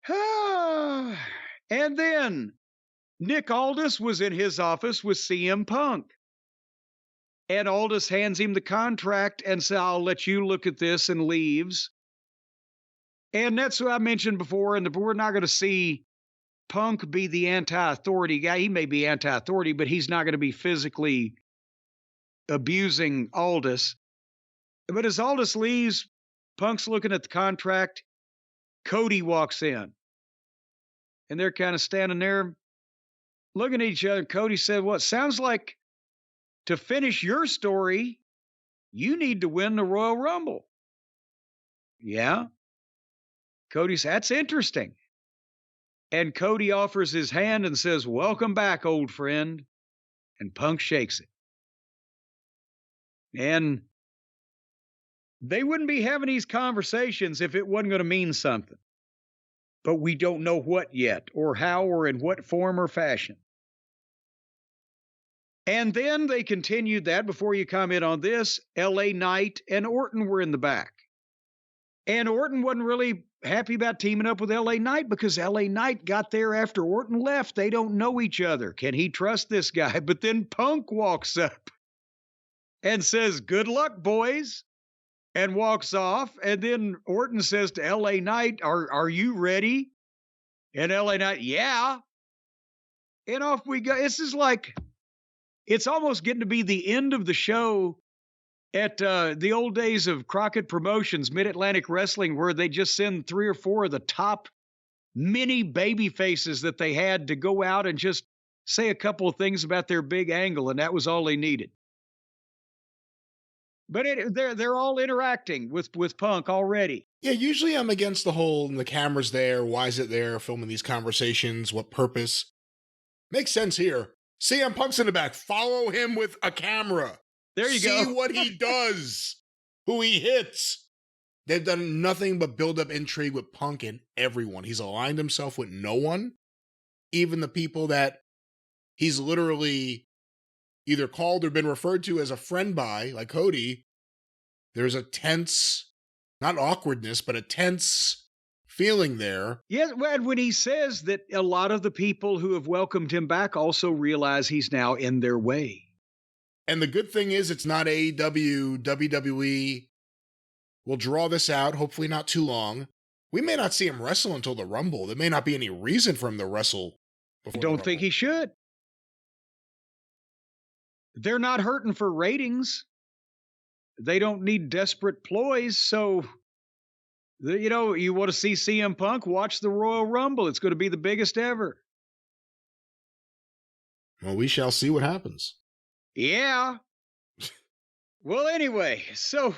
And then Nick Aldis was in his office with CM Punk. And Aldis hands him the contract and says, I'll let you look at this, and leaves. And that's what I mentioned before. And we're not going to see Punk be the anti-authority guy. He may be anti-authority, but he's not going to be physically abusing Aldis. But as Aldis leaves, Punk's looking at the contract. Cody walks in. And they're kind of standing there looking at each other. Cody said, well, it sounds like to finish your story, you need to win the Royal Rumble. Yeah. Cody said, that's interesting. And Cody offers his hand and says, welcome back, old friend. And Punk shakes it. And they wouldn't be having these conversations if it wasn't going to mean something. But we don't know what yet, or how, or in what form or fashion. And then they continued that. Before you comment on this, LA Knight and Orton were in the back. And Orton wasn't really happy about teaming up with LA Knight because LA Knight got there after Orton left. They don't know each other. Can he trust this guy? But then Punk walks up and says, good luck, boys, and walks off. And then Orton says to LA Knight, are you ready? And LA Knight, yeah. And off we go. This is like, it's almost getting to be the end of the show at the old days of Crockett Promotions, Mid-Atlantic Wrestling, where they just send 3 or 4 of the top mini baby faces that they had to go out and just say a couple of things about their big angle, and that was all they needed. But they're all interacting with Punk already. Yeah, usually I'm against the whole, the camera's there, why is it there, filming these conversations, what purpose? Makes sense here. CM Punk's in the back, follow him with a camera. There you go. See what he does, who he hits. They've done nothing but build up intrigue with Punk and everyone. He's aligned himself with no one, even the people that he's literally either called or been referred to as a friend by, like Cody. There's a tense, not awkwardness, but a tense feeling there. Yes, and when he says that a lot of the people who have welcomed him back also realize he's now in their way. And the good thing is it's not AEW, WWE. We'll draw this out, hopefully not too long. We may not see him wrestle until the Rumble. There may not be any reason for him to wrestle before I don't think he should. They're not hurting for ratings. They don't need desperate ploys. So, you want to see CM Punk, watch the Royal Rumble. It's going to be the biggest ever. Well, we shall see what happens. Yeah. Well, anyway, so